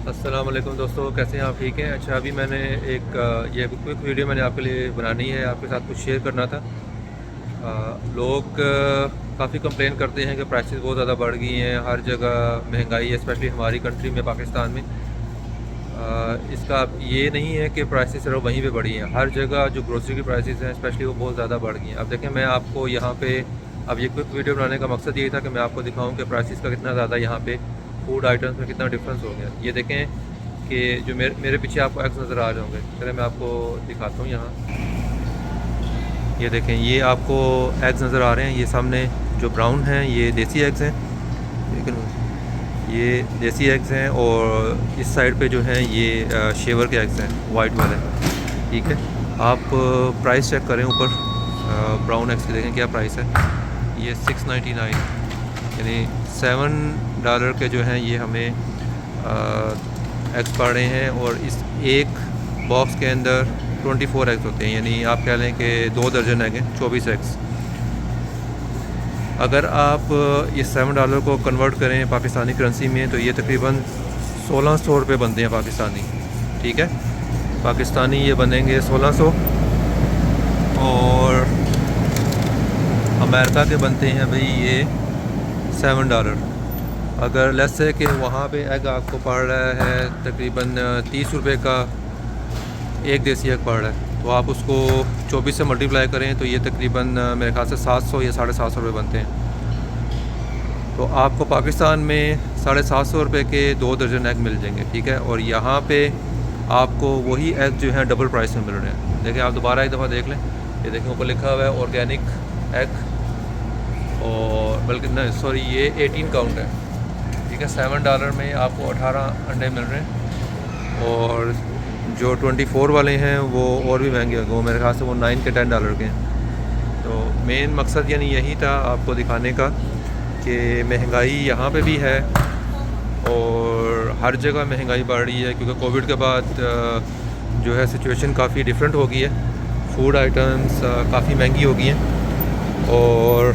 अस्सलाम वालेकुम दोस्तों, कैसे हैं आप? ठीक हैं? अच्छा, अभी मैंने ये क्विक वीडियो मैंने आपके लिए बनानी है, आपके साथ कुछ शेयर करना था। लोग काफ़ी कंप्लेन करते हैं कि प्राइसेस बहुत ज़्यादा बढ़ गई हैं, हर जगह महंगाई है, स्पेशली हमारी कंट्री में, पाकिस्तान में। इसका ये नहीं है कि प्राइसेस सिर्फ वहीं पे बढ़ी हैं, हर जगह जो ग्रोसरी की प्राइसेस हैं स्पेशली वो बहुत ज़्यादा बढ़ गई हैं। अब देखें, मैं आपको यहाँ पे अब ये क्विक वीडियो बनाने का मकसद ये था कि मैं आपको दिखाऊं कि प्राइसेस का कितना ज़्यादा यहाँ पे फूड आइटम्स में कितना डिफरेंस हो गया। ये देखें कि जो मेरे पीछे आपको एग्स नज़र आ रहे होंगे, चले मैं आपको दिखाता हूँ यहाँ। ये देखें, ये आपको एग्स नज़र आ रहे हैं, ये सामने जो ब्राउन हैं ये देसी एग्स हैं, लेकिन ये देसी एग्स हैं, और इस साइड पे जो हैं ये शेवर के एग्स हैं, वाइट वाले। ठीक है, आप प्राइस चेक करें ऊपर, ब्राउन एग्स की देखें क्या प्राइस है। ये 699, यानी $7 के जो हैं ये हमें एग्स पड़ रहे हैं, और इस एक बॉक्स के अंदर 24 एग्स होते हैं, यानी आप कह लें कि 2 दर्जन एग हैं, 24 एग्स। अगर आप ये $7 को कन्वर्ट करें पाकिस्तानी करेंसी में तो ये तकरीबन 1600 रुपये बनते हैं पाकिस्तानी। ठीक है, पाकिस्तानी ये बनेंगे 1600, और अमेरिका के बनते हैं भाई ये $7। अगर लेट्स से कि वहाँ पे एग आपको पड़ रहा है तकरीबन 30 रुपये का, एक देसी एग पड़ रहा है, तो आप उसको 24 से मल्टीप्लाई करें तो ये तकरीबन मेरे ख्याल से 700 या 750 रुपये बनते हैं। तो आपको पाकिस्तान में 750 रुपये के 2 दर्जन एग मिल जाएंगे। ठीक है, और यहाँ पे आपको वही एग जो है डबल प्राइस में मिल रहे हैं। देखिए, आप दोबारा एक दफ़ा देख लें, ये देखें ऊपर लिखा हुआ है ऑर्गेनिक एग, और बल्कि नहीं सॉरी, ये 18 काउंट है। ठीक है, $7 में आपको 18 अंडे मिल रहे हैं, और जो 24 वाले हैं वो और भी महंगे होंगे, वो मेरे ख्याल से वो 9 के $10 के हैं। तो मेन मकसद यानी यही था आपको दिखाने का कि महंगाई यहाँ पे भी है, और हर जगह महंगाई बढ़ रही है, क्योंकि कोविड के बाद जो है सिचुएशन काफ़ी डिफरेंट हो गई है। फूड आइटम्स काफ़ी महंगी हो गई हैं, और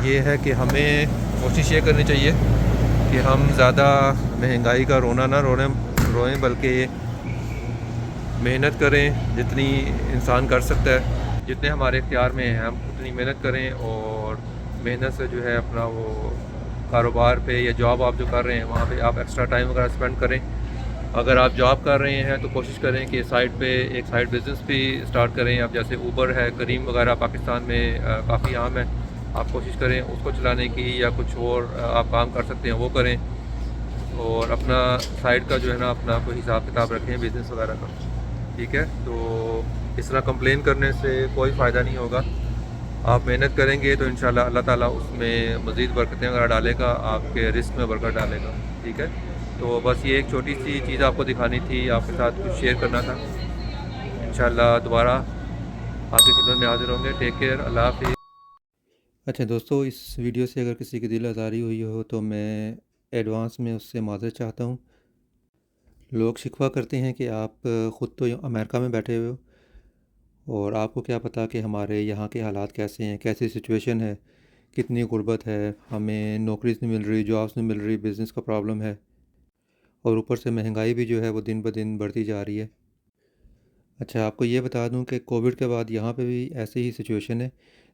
ये है कि हमें कोशिश ये करनी चाहिए कि हम ज़्यादा महंगाई का रोना ना रोएं, बल्कि मेहनत करें जितनी इंसान कर सकता है, जितने हमारे इख्तियार में हैं हम उतनी मेहनत करें, और मेहनत से जो है अपना वो कारोबार पे या जॉब आप जो कर रहे हैं वहाँ पे आप एक्स्ट्रा टाइम वगैरह स्पेंड करें। अगर आप जॉब कर रहे हैं तो कोशिश करें कि साइड पे एक साइड बिज़नेस भी स्टार्ट करें। अब जैसे ऊबर है, करीम वगैरह पाकिस्तान में काफ़ी आम है, आप कोशिश करें उसको चलाने की, या कुछ और आप काम कर सकते हैं वो करें, और अपना साइड का जो है ना अपना कोई हिसाब किताब रखें बिज़नेस वगैरह का। ठीक है, तो इस तरह कंप्लेन करने से कोई फ़ायदा नहीं होगा। आप मेहनत करेंगे तो इंशाल्लाह अल्लाह ताला उसमें मज़ीद बरकतें वगैरह डालेगा, आपके रिस्क में बरकत डालेगा। ठीक है, तो बस ये एक छोटी सी चीज़ आपको दिखानी थी, आपके साथ कुछ शेयर करना था। इंशाल्लाह दोबारा आपकी खिदमत में हाज़िर होंगे। टेक केयर, अल्लाह हाफ़िज़। अच्छा दोस्तों, इस वीडियो से अगर किसी की दिल आज़ारी हुई हो तो मैं एडवांस में उससे माज़रत चाहता हूँ। लोग शिकवा करते हैं कि आप ख़ुद तो अमेरिका में बैठे हुए हो, और आपको क्या पता कि हमारे यहाँ के हालात कैसे हैं, कैसी सिचुएशन है, कितनी गुर्बत है, हमें नौकरी नहीं मिल रही, जॉब्स नहीं मिल रही, बिज़नेस का प्रॉब्लम है, और ऊपर से महंगाई भी जो है वो दिन ब दिन बढ़ती जा रही है। अच्छा, आपको ये बता दूं कि कोविड के बाद यहाँ पे भी ऐसी ही सिचुएशन है,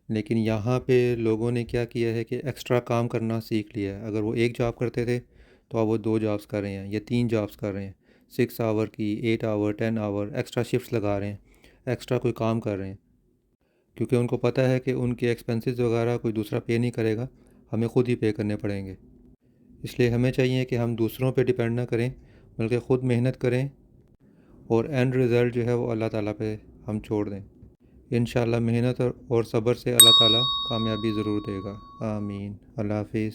लेकिन यहाँ पे लोगों ने क्या किया है कि एक्स्ट्रा काम करना सीख लिया है। अगर वो एक जॉब करते थे तो अब वो 2 जॉब्स कर रहे हैं या 3 जॉब्स कर रहे हैं, 6 आवर की, 8 आवर, 10 आवर एक्स्ट्रा शिफ्ट्स लगा रहे हैं, एक्स्ट्रा कोई काम कर रहे हैं, क्योंकि उनको पता है कि उनके एक्सपेंसेस वगैरह कोई दूसरा पे नहीं करेगा, हमें ख़ुद ही पे करने पड़ेंगे। इसलिए हमें चाहिए कि हम दूसरों पे डिपेंड ना करें, बल्कि ख़ुद मेहनत करें, और एंड रिज़ल्ट जो है वो अल्लाह ताला पे हम छोड़ दें। इंशाअल्लाह मेहनत और सब्र से अल्लाह ताला कामयाबी ज़रूर देगा। आमीन। अल्लाह हाफ़िज़।